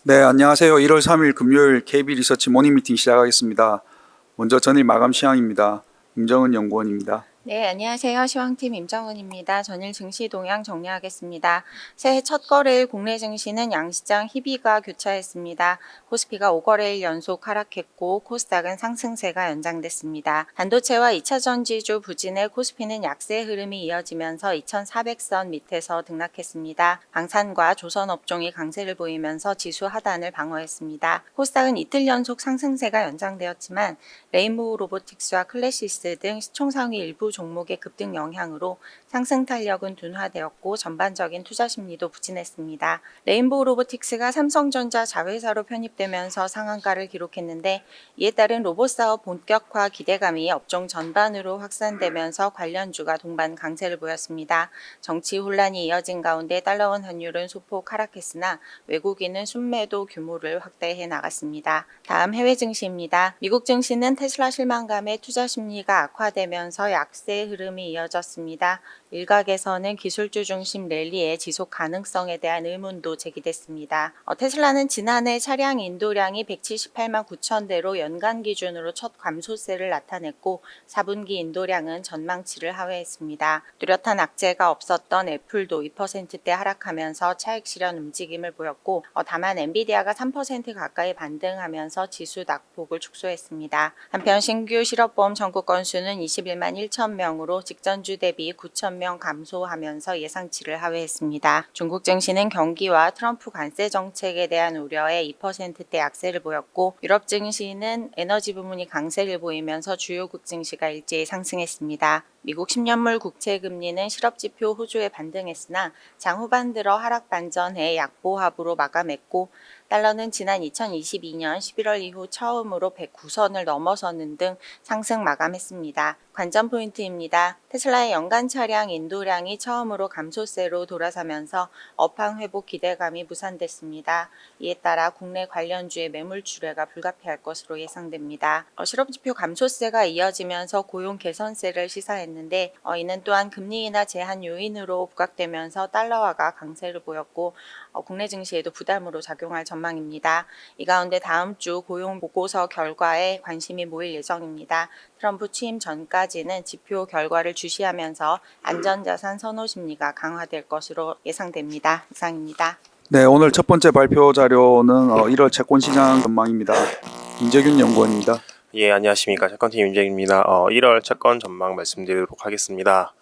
네, 안녕하세요. 1월 3일 금요일 KB 리서치 모닝 미팅 시작하겠습니다. 먼저 전일 마감 시황입니다. 임정은 연구원입니다. 네, 안녕하세요. 시황팀 임정은입니다. 전일 증시 동향 정리하겠습니다. 새해 첫 거래일 국내 증시는 양시장 희비가 교차했습니다. 코스피가 5거래일 연속 하락했고 코스닥은 상승세가 연장됐습니다. 반도체와 2차 전지주 부진에 코스피는 약세 흐름이 이어지면서 2,400선 밑에서 등락했습니다. 방산과 조선 업종이 강세를 보이면서 지수 하단을 방어했습니다. 코스닥은 이틀 연속 상승세가 연장되었지만 레인보우 로보틱스와 클래시스 등 시총상위 일부 종목의 급등 영향으로 상승 탄력은 둔화되었고 전반적인 투자 심리도 부진했습니다. 레인보우 로보틱스가 삼성전자 자회사로 편입되면서 상한가를 기록했는데 이에 따른 로봇 사업 본격화 기대감이 업종 전반으로 확산되면서 관련주가 동반 강세를 보였습니다. 정치 혼란이 이어진 가운데 달러원 환율은 소폭 하락했으나 외국인은 순매도 규모를 확대해 나갔습니다. 다음 해외 증시입니다. 미국 증시는 테슬라 실망감에 투자 심리가 악화되면서 약세 흐름이 이어졌습니다. 일각에서는 기술주 중심 랠리의 지속 가능성에 대한 의문도 제기됐습니다. 테슬라는 지난해 차량 인도량이 178만 9천 대로 연간 기준으로 첫 감소세를 나타냈고 4분기 인도량은 전망치를 하회했습니다. 뚜렷한 악재가 없었던 애플도 2%대 하락하면서 차익 실현 움직임을 보였고 다만 엔비디아가 3% 가까이 반등하면서 지수 낙폭을 축소했습니다. 한편 신규 실업보험 청구 건수는 21만 1천 명으로 직전주 대비 9천 명 감소하면서 예상치를 하회했습니다. 중국 증시는 경기와 트럼프 관세 정책에 대한 우려에 2%대 약세를 보였고 유럽 증시는 에너지 부문이 강세를 보이면서 주요국 증시가 일제히 상승했습니다. 미국 10년물 국채 금리는 실업지표 호조에 반등했으나 장 후반 들어 하락 반전해 약보합으로 마감했고 달러는 지난 2022년 11월 이후 처음으로 109선을 넘어서는 등 상승 마감했습니다. 관전 포인트입니다. 테슬라의 연간 차량 인도량이 처음으로 감소세로 돌아서면서 업황 회복 기대감이 무산됐습니다. 이에 따라 국내 관련주의 매물 출회가 불가피할 것으로 예상됩니다. 실업지표 감소세가 이어지면서 고용 개선세를 시사했는데 이는 또한 금리 인하 제한 요인으로 부각되면서 달러화가 강세를 보였고 국내 증시에도 부담으로 작용할 전망입니다. 이 가운데 다음 주 고용 보고서 결과에 관심이 모일 예정입니다. 트럼프 취임 전까지는 지표 결과를 주시하면서 안전자산 선호 심리가 강화될 것으로 예상됩니다. 이상입니다. 네, 오늘 첫 번째 발표 자료는 1월 채권 시장 전망입니다. 임재균 연구원입니다. 예, 안녕하십니까. 채권팀 임재입니다. 1월 채권 전망 말씀드리도록 하겠습니다.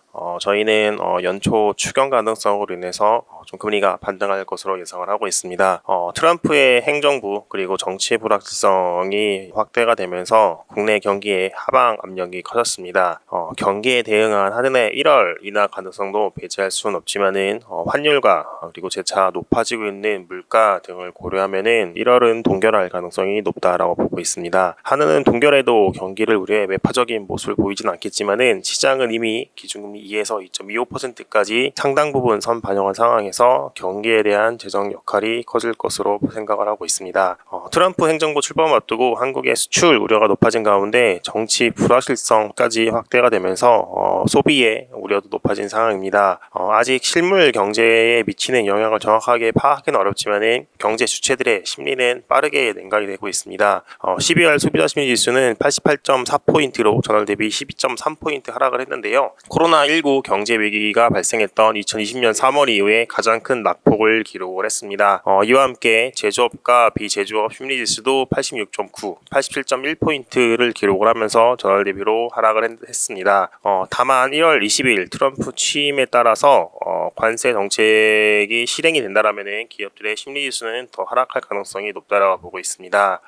저희는 연초 추경 가능성으로 인해서 좀 금리가 반등할 것으로 예상을 하고 있습니다. 트럼프의 행정부 그리고 정치의 불확실성이 확대가 되면서 국내 경기의 하방 압력이 커졌습니다. 경기에 대응한 하든의 1월 인하 가능성도 배제할 수는 없지만은 환율과 그리고 재차 높아지고 있는 물가 등을 고려하면은 1월은 동결할 가능성이 높다라고 보고 있습니다. 하는은 동결해도 경기를 우려해 매파적인 모습을 보이진 않겠지만은 시장은 이미 기준금리 2에서 2.25%까지 상당 부분 선 반영한 상황에서 경기에 대한 재정 역할이 커질 것으로 생각을 하고 있습니다. 트럼프 행정부 출범을 앞두고 한국의 수출 우려가 높아진 가운데 정치 불확실성까지 확대가 되면서 소비의 우려도 높아진 상황입니다. 아직 실물 경제에 미치는 영향을 정확하게 파악하기는 어렵지만 경제 주체들의 심리는 빠르게 냉각이 되고 있습니다. 12월 소비자 심리 지수는 88.4포인트로 전월 대비 12.3포인트 하락을 했는데요. 코로나19 경제 위기가 발생했던 2020년 3월 이후에 가장 큰 낙폭을 기록을 했습니다. 이와 함께 제조업과 비제조업 심리지수도 86.9, 87.1포인트를 기록을 하면서 전월 대비로 하락을 했습니다. 다만 1월 20일 트럼프 취임에 따라서 관세 정책이 실행이 된다라면 기업들의 심리지수는 더 하락할 가능성이 높다라고 보고 있습니다.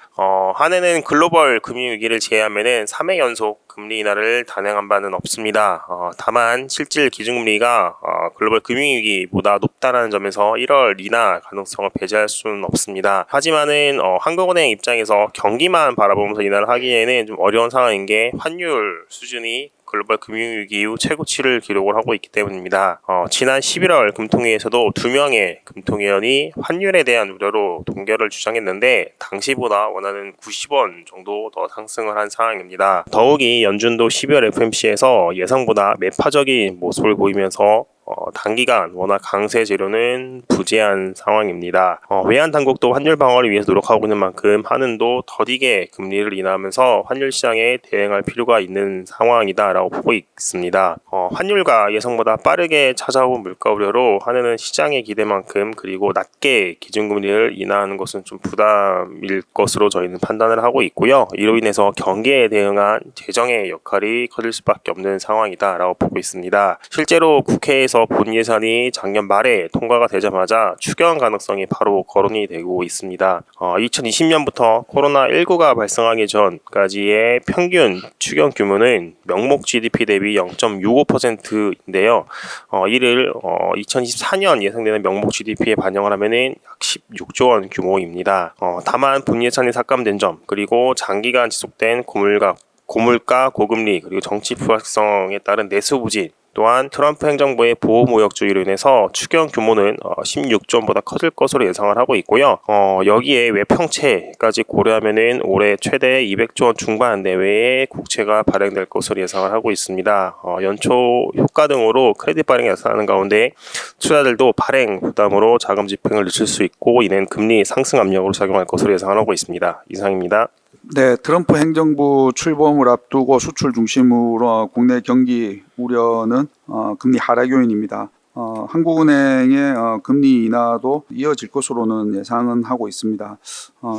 한 해는 글로벌 금융위기를 제외하면 3회 연속 금리 인하를 단행한 바는 없습니다. 다만 실질 기준금리가 글로벌 금융위기보다 높다는 점에서 1월 인하 가능성을 배제할 수는 없습니다. 하지만은 한국은행 입장에서 경기만 바라보면서 인하를 하기에는 좀 어려운 상황인 게 환율 수준이 글로벌 금융위기 이후 최고치를 기록을 하고 있기 때문입니다. 지난 11월 금통위에서도 2명의 금통위원이 환율에 대한 우려로 동결을 주장했는데 당시보다 원하는 90원 정도 더 상승을 한 상황입니다. 더욱이 연준도 12월 FOMC에서 예상보다 매파적인 모습을 보이면서 단기간 워낙 강세 재료는 부재한 상황입니다. 외환 당국도 환율 방어를 위해서 노력하고 있는 만큼 한은도 더디게 금리를 인하하면서 환율 시장에 대응할 필요가 있는 상황이다라고 보고 있습니다. 환율가 예상보다 빠르게 찾아온 물가 우려로 한은은 시장의 기대만큼 그리고 낮게 기준금리를 인하하는 것은 좀 부담일 것으로 저희는 판단을 하고 있고요. 이로 인해서 경기에 대응한 재정의 역할이 커질 수밖에 없는 상황이다라고 보고 있습니다. 실제로 국회에서 본 예산이 작년 말에 통과가 되자마자 추경 가능성이 바로 거론이 되고 있습니다. 2020년부터 코로나19가 발생하기 전까지의 평균 추경 규모는 명목 GDP 대비 0.65%인데요. 이를 2024년 예상되는 명목 GDP에 반영을 하면은 약 16조 원 규모입니다. 다만 본 예산이 삭감된 점 그리고 장기간 지속된 고물가, 고금리 그리고 정치 불확성에 따른 내수 부진 또한 트럼프 행정부의 보호무역주의로 인해서 추경 규모는 16조 원보다 커질 것으로 예상을 하고 있고요. 여기에 외평채까지 고려하면은 올해 최대 200조 원 중반 내외의 국채가 발행될 것으로 예상을 하고 있습니다. 연초 효과 등으로 크레딧 발행이 나타나는 가운데 투자들도 발행 부담으로 자금 집행을 늦출 수 있고 이는 금리 상승 압력으로 작용할 것으로 예상을 하고 있습니다. 이상입니다. 네, 트럼프 행정부 출범을 앞두고 수출 중심으로 국내 경기 우려는 금리 하락 요인입니다. 한국은행의 금리 인하도 이어질 것으로는 예상은 하고 있습니다.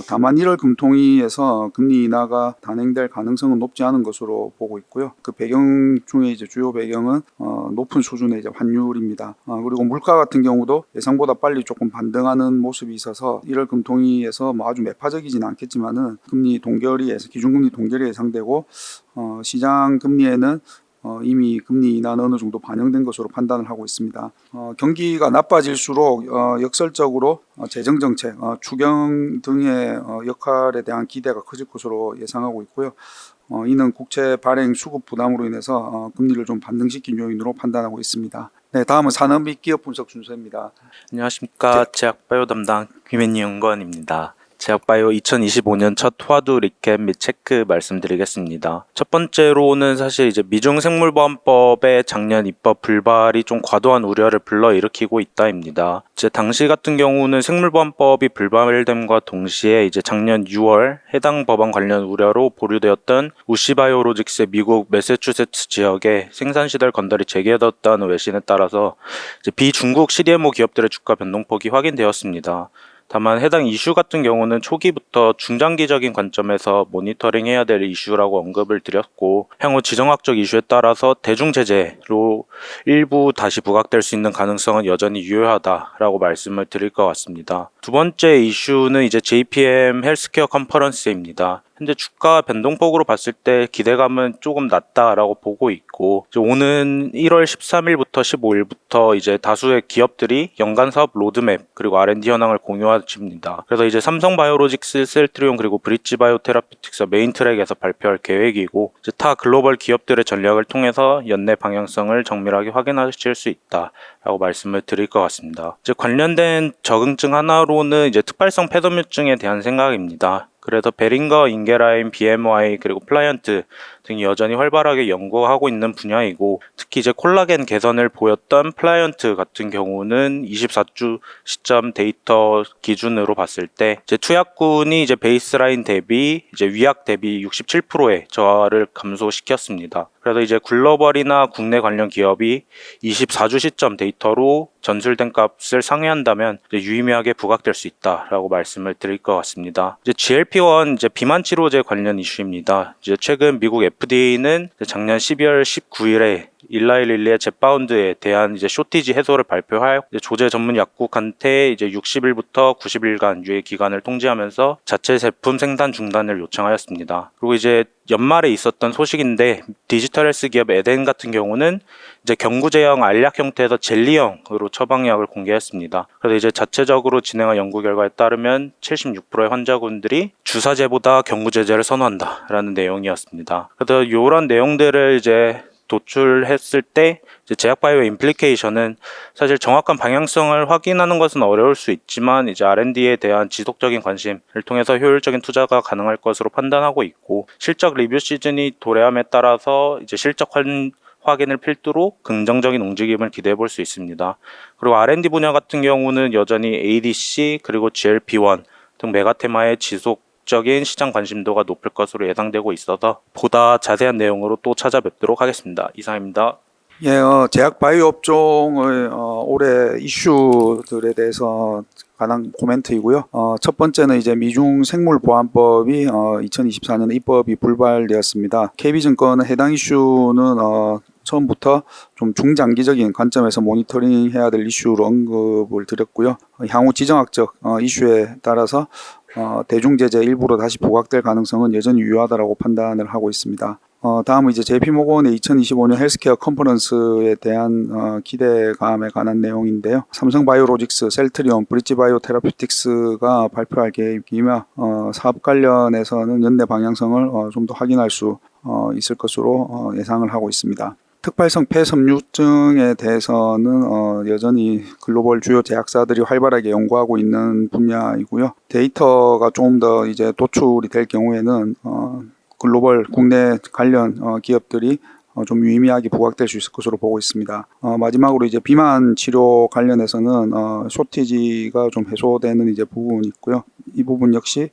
다만 1월 금통위에서 금리 인하가 단행될 가능성은 높지 않은 것으로 보고 있고요. 그 배경 중에 이제 주요 배경은 높은 수준의 이제 환율입니다. 그리고 물가 같은 경우도 예상보다 빨리 조금 반등하는 모습이 있어서 1월 금통위에서 뭐 아주 매파적이진 않겠지만은 기준금리 동결이 예상되고 시장 금리에는 이미 금리 인하는 어느 정도 반영된 것으로 판단을 하고 있습니다. 경기가 나빠질수록 역설적으로 재정정책, 추경 등의 역할에 대한 기대가 커질 것으로 예상하고 있고요. 이는 국채 발행 수급 부담으로 인해서 금리를 좀 반등시킨 요인으로 판단하고 있습니다. 네, 다음은 산업 및 기업 분석 순서입니다. 안녕하십니까. 제약바이오 담당 김현희 연구원입니다. 제약바이오 2025년 첫 화두 리캡 및 체크 말씀드리겠습니다. 첫 번째로는 사실 이제 미중생물보안법의 작년 입법 불발이 좀 과도한 우려를 불러일으키고 있다입니다. 이제 당시 같은 경우는 생물보안법이 불발됨과 동시에 이제 작년 6월 해당 법안 관련 우려로 보류되었던 우시바이오로직스의 미국 매사추세츠 지역에 생산시설 건달이 재개되었다는 외신에 따라서 이제 비중국 CDMO 기업들의 주가 변동폭이 확인되었습니다. 다만 해당 이슈 같은 경우는 초기부터 중장기적인 관점에서 모니터링해야 될 이슈라고 언급을 드렸고 향후 지정학적 이슈에 따라서 대중제재로 일부 다시 부각될 수 있는 가능성은 여전히 유효하다라고 말씀을 드릴 것 같습니다. 두 번째 이슈는 이제 JPM 헬스케어 컨퍼런스입니다. 현재 주가 변동폭으로 봤을 때 기대감은 조금 낮다라고 보고 있고 이제 오는 1월 13일부터 15일부터 이제 다수의 기업들이 연간 사업 로드맵 그리고 R&D 현황을 공유하십니다. 그래서 이제 삼성바이오로직스, 셀트리온 그리고 브릿지바이오 테라피틱스 메인 트랙에서 발표할 계획이고 이제 타 글로벌 기업들의 전략을 통해서 연내 방향성을 정밀하게 확인하실 수 있다라고 말씀을 드릴 것 같습니다. 이제 관련된 적응증 하나로는 이제 특발성 폐섬유증에 대한 생각입니다. 그래서 베링거, 인게라인, BMY 그리고 플라이언트 등이 여전히 활발하게 연구하고 있는 분야이고 특히 이제 콜라겐 개선을 보였던 플라이언트 같은 경우는 24주 시점 데이터 기준으로 봤을 때 이제 투약군이 이제 베이스라인 대비 이제 위약 대비 67%의 저하를 감소시켰습니다. 그래서 이제 글로벌이나 국내 관련 기업이 24주 시점 데이터로 전술된 값을 상회한다면 이제 유의미하게 부각될 수 있다라고 말씀을 드릴 것 같습니다. 이제 GLP-1 이제 비만 치료제 관련 이슈입니다. 이제 최근 미국 FDA는 작년 12월 19일에 일라이릴리의 젯바운드에 대한 이제 쇼티지 해소를 발표하여 조제 전문 약국한테 이제 60일부터 90일간 유예 기간을 통지하면서 자체 제품 생산 중단을 요청하였습니다. 그리고 이제 연말에 있었던 소식인데 디지털 헬스 기업 에덴 같은 경우는 이제 경구제형 알약 형태에서 젤리형으로 처방약을 공개했습니다. 그래서 이제 자체적으로 진행한 연구 결과에 따르면 76%의 환자분들이 주사제보다 경구제제를 선호한다라는 내용이었습니다. 그래서 이런 내용들을 이제 도출했을 때 이제 제약바이오의 임플리케이션은 사실 정확한 방향성을 확인하는 것은 어려울 수 있지만 이제 R&D에 대한 지속적인 관심을 통해서 효율적인 투자가 가능할 것으로 판단하고 있고 실적 리뷰 시즌이 도래함에 따라서 이제 실적 확인을 필두로 긍정적인 움직임을 기대해 볼 수 있습니다. 그리고 R&D 분야 같은 경우는 여전히 ADC 그리고 GLP-1 등 메가테마의 지속적인 시장 관심도가 높을 것으로 예상되고 있어서 보다 자세한 내용으로 또 찾아뵙도록 하겠습니다. 이상입니다. 예, 제약 바이오 업종의 올해 이슈들에 대해서 관한 코멘트이고요. 첫 번째는 이제 미중 생물보안법이 2024년 입법이 불발되었습니다. KB증권은 해당 이슈는 처음부터 좀 중장기적인 관점에서 모니터링해야 될 이슈로 언급을 드렸고요. 향후 지정학적 이슈에 따라서 대중제재 일부로 다시 부각될 가능성은 여전히 유효하다고 판단을 하고 있습니다. 다음은 이제 JP모건의 2025년 헬스케어 컨퍼런스에 대한 기대감에 관한 내용인데요. 삼성바이오로직스, 셀트리온, 브릿지바이오 테라퓨틱스가 발표할 계획이며 사업 관련해서는 연내 방향성을 좀 더 확인할 수 있을 것으로 예상을 하고 있습니다. 특발성 폐섬유증에 대해서는 여전히 글로벌 주요 제약사들이 활발하게 연구하고 있는 분야이고요. 데이터가 조금 더 이제 도출이 될 경우에는 글로벌 국내 관련 기업들이 좀 유의미하게 부각될 수 있을 것으로 보고 있습니다. 마지막으로 이제 비만 치료 관련해서는 쇼티지가 좀 해소되는 이제 부분이 있고요. 이 부분 역시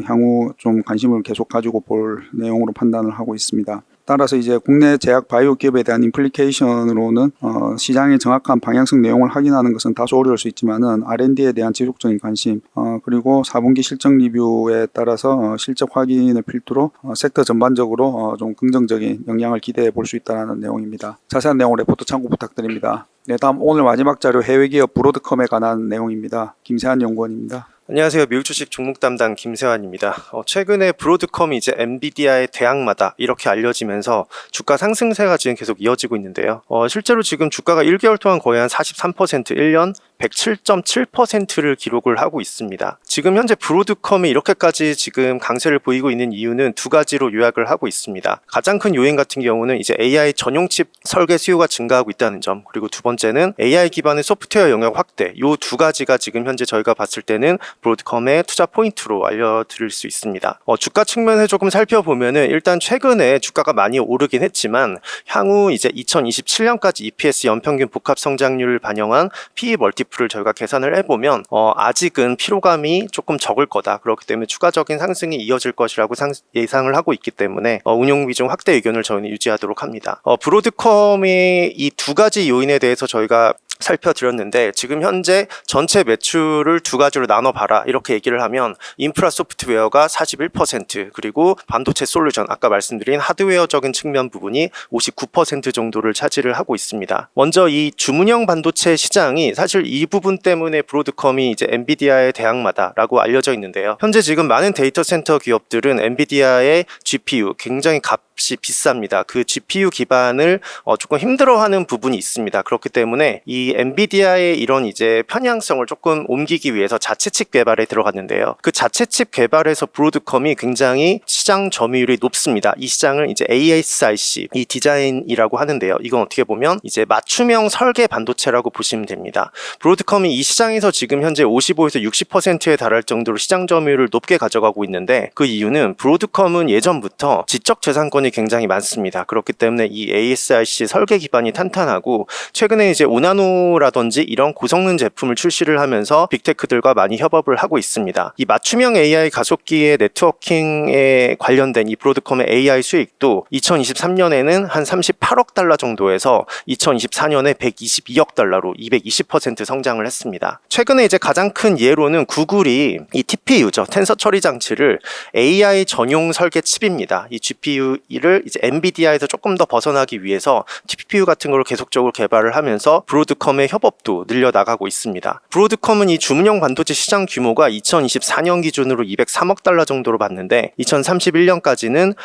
향후 좀 관심을 계속 가지고 볼 내용으로 판단을 하고 있습니다. 따라서 이제 국내 제약 바이오 기업에 대한 임플리케이션으로는 시장의 정확한 방향성 내용을 확인하는 것은 다소 어려울 수 있지만은 R&D에 대한 지속적인 관심 그리고 4분기 실적 리뷰에 따라서 실적 확인을 필두로 섹터 전반적으로 좀 긍정적인 영향을 기대해 볼 수 있다는 내용입니다. 자세한 내용 레포트 참고 부탁드립니다. 네, 다음 오늘 마지막 자료 해외 기업 브로드컴에 관한 내용입니다. 김세한 연구원입니다. 안녕하세요. 미국 주식 종목 담당 김세환입니다. 최근에 브로드컴이 이제 엔비디아의 대항마다 이렇게 알려지면서 주가 상승세가 지금 계속 이어지고 있는데요. 실제로 지금 주가가 1개월 동안 거의 한 43%, 1년 107.7%를 기록을 하고 있습니다. 지금 현재 브로드컴이 이렇게까지 지금 강세를 보이고 있는 이유는 두 가지로 요약을 하고 있습니다. 가장 큰 요인 같은 경우는 이제 AI 전용 칩 설계 수요가 증가하고 있다는 점, 그리고 두 번째는 AI 기반의 소프트웨어 영역 확대, 이 두 가지가 지금 현재 저희가 봤을 때는 브로드컴의 투자 포인트로 알려드릴 수 있습니다. 주가 측면에 조금 살펴보면은 일단 최근에 주가가 많이 오르긴 했지만 향후 이제 2027년까지 EPS 연평균 복합 성장률을 반영한 PE 멀티플을 저희가 계산을 해보면 아직은 피로감이 조금 적을 거다. 그렇기 때문에 추가적인 상승이 이어질 것이라고 예상을 하고 있기 때문에 운용 비중 확대 의견을 저희는 유지하도록 합니다. 브로드컴의 이 두 가지 요인에 대해서 저희가 살펴드렸는데 지금 현재 전체 매출을 두 가지로 나눠봐라 이렇게 얘기를 하면 인프라 소프트웨어가 41% 그리고 반도체 솔루션 아까 말씀드린 하드웨어적인 측면 부분이 59% 정도를 차지를 하고 있습니다. 먼저 이 주문형 반도체 시장이 사실 이 부분 때문에 브로드컴이 이제 엔비디아의 대항마다라고 알려져 있는데요. 현재 지금 많은 데이터 센터 기업들은 엔비디아의 GPU 굉장히 값이 비쌉니다. 그 GPU 기반을 조금 힘들어하는 부분이 있습니다. 그렇기 때문에 이 엔비디아의 이런 이제 편향성을 조금 옮기기 위해서 자체 칩 개발에 들어갔는데요. 그 자체 칩 개발에서 브로드컴이 굉장히 시장 점유율이 높습니다. 이 시장을 이제 ASIC, 이 디자인이라고 하는데요. 이건 어떻게 보면 이제 맞춤형 설계 반도체라고 보시면 됩니다. 브로드컴이 이 시장에서 지금 현재 55에서 60%에 달할 정도로 시장 점유율을 높게 가져가고 있는데 그 이유는 브로드컴은 예전부터 지적 재산권이 굉장히 많습니다. 그렇기 때문에 이 ASIC 설계 기반이 탄탄하고 최근에 이제 오나노라든지 이런 고성능 제품을 출시를 하면서 빅테크들과 많이 협업을 하고 있습니다. 이 맞춤형 AI 가속기의 네트워킹에 관련된 이 브로드컴의 AI 수익도 2023년에는 한 38억 달러 정도에서 2024년에 122억 달러로 220% 성장을 했습니다. 최근에 이제 가장 큰 예로는 구글이 이 TPU죠. 텐서 처리 장치를 AI 전용 설계 칩입니다. 이 GPU를 이제 엔비디아에서 조금 더 벗어나기 위해서 TPU 같은 걸 계속적으로 개발을 하면서 브로드컴의 협업도 늘려나가고 있습니다. 브로드컴은 이 주문형 반도체 시장 규모가 2024년 기준으로 203억 달러 정도로 봤는데 2031년까지는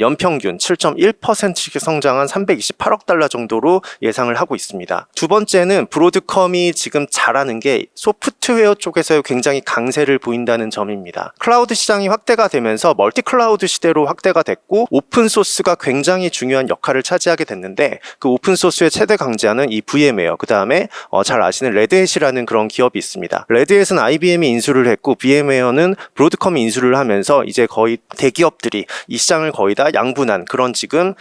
연평균 7.1%씩 성장한 328억 달러 정도로 예상을 하고 있습니다. 두 번째는 브로드컴이 지금 잘하는 게 소프트웨어 쪽에서 굉장히 강세를 보인다는 점입니다. 클라우드 시장이 확대가 되면서 멀티 클라우드 시대로 확대가 됐고 오픈소스가 굉장히 중요한 역할을 차지하게 됐는데 그 오픈소스의 최대 강자는 이 VM웨어, 그 다음에 잘 아시는 레드햇이라는 그런 기업이 있습니다. 레드햇은 IBM이 인수를 했고 VM웨어는 브로드컴이 인수를 하면서 이제 거의 대기업 대기업들이 이 시장을 거의 다 양분한 그런 지금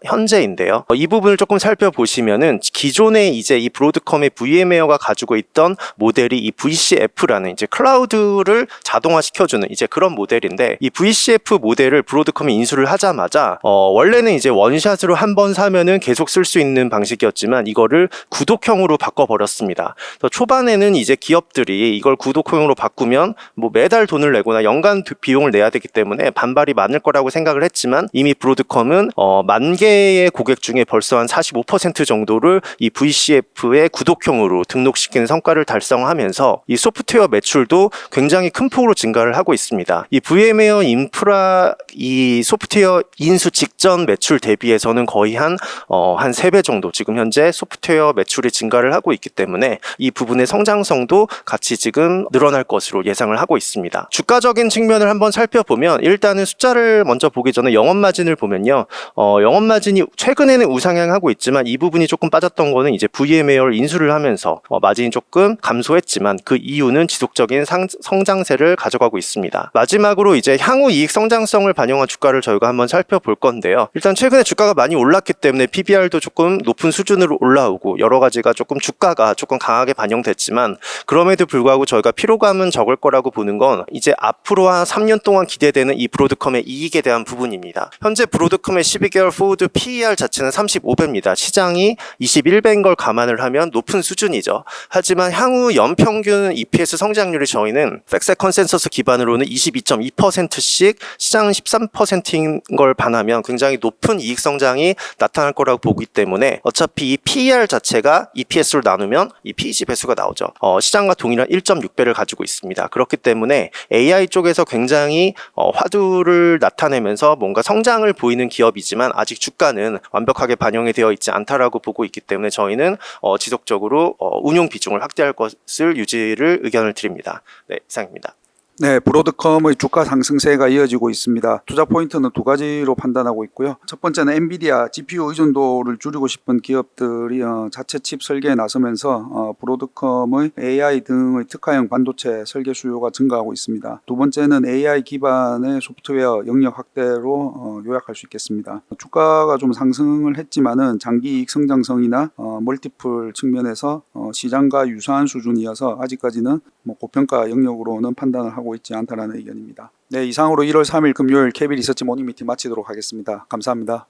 현재인데요. 이 부분을 조금 살펴보시면은 기존에 이제 이 브로드컴의 VM웨어가 가지고 있던 모델이 이 VCF라는 이제 클라우드를 자동화시켜주는 이제 그런 모델인데, 이 VCF 모델을 브로드컴이 인수를 하자마자 원래는 이제 원샷으로 한 번 사면은 계속 쓸 수 있는 방식이었지만 이거를 구독형으로 바꿔버렸습니다. 그래서 초반에는 이제 기업들이 이걸 구독형으로 바꾸면 뭐 매달 돈을 내거나 연간 비용을 내야 되기 때문에 반발이 많을 거라고 생각을 했지만, 이미 브로드컴은 만 개의 고객 중에 벌써 한 45% 정도를 이 VCF의 구독형으로 등록시키는 성과를 달성하면서 이 소프트웨어 매출도 굉장히 큰 폭으로 증가를 하고 있습니다. 이 VM웨어 인프라 이 소프트웨어 인수 직전 매출 대비해서는 거의 한 3배 정도 지금 현재 소프트웨어 매출이 증가를 하고 있기 때문에 이 부분의 성장성도 같이 지금 늘어날 것으로 예상을 하고 있습니다. 주가적인 측면을 한번 살펴보면, 일단은 숫자를 먼저 보기 전에 영업마진을 보면요, 영업마진이 최근에는 우상향하고 있지만 이 부분이 조금 빠졌던 거는 이제 VM웨어를 인수를 하면서 마진이 조금 감소했지만 그 이유는 지속적인 성장세를 가져가고 있습니다. 마지막으로 이제 향후 이익 성장성을 반영한 주가를 저희가 한번 살펴볼 건데요. 일단 최근에 주가가 많이 올랐기 때문에 PBR도 조금 높은 수준으로 올라오고 여러 가지가 조금 주가가 조금 강하게 반영됐지만, 그럼에도 불구하고 저희가 피로감은 적을 거라고 보는 건 이제 앞으로 한 3년 동안 기대되는 이 브로드컴의 이익에 대한 부분입니다. 현재 브로드컴의 12개월 포워드 PER 자체는 35배입니다. 시장이 21배인 걸 감안을 하면 높은 수준이죠. 하지만 향후 연평균 EPS 성장률이 저희는 팩셋 컨센서스 기반으로는 22.2%씩 시장은 13%인 걸 반하면 굉장히 높은 이익 성장이 나타날 거라고 보기 때문에, 어차피 이 PER 자체가 EPS로 나누면 이 PEG 배수가 나오죠. 시장과 동일한 1.6배를 가지고 있습니다. 그렇기 때문에 AI 쪽에서 굉장히 화두를 나타내면서 뭔가 성장을 보이는 기업이지만 아직 주가는 완벽하게 반영이 되어 있지 않다라고 보고 있기 때문에 저희는 지속적으로 운용 비중을 확대할 것을 유지를 의견을 드립니다. 네, 이상입니다. 네, 브로드컴의 주가 상승세가 이어지고 있습니다. 투자 포인트는 두 가지로 판단하고 있고요. 첫 번째는 엔비디아 GPU 의존도를 줄이고 싶은 기업들이 자체 칩 설계에 나서면서 브로드컴의 AI 등의 특화형 반도체 설계 수요가 증가하고 있습니다. 두 번째는 AI 기반의 소프트웨어 영역 확대로 요약할 수 있겠습니다. 주가가 좀 상승을 했지만은 장기 이익 성장성이나 멀티플 측면에서 시장과 유사한 수준이어서 아직까지는 고평가 영역으로는 판단을 하고 있지 않다라는 의견입니다. 네, 이상으로 1월 3일 금요일 KB 리서치 모닝 미팅 마치도록 하겠습니다. 감사합니다.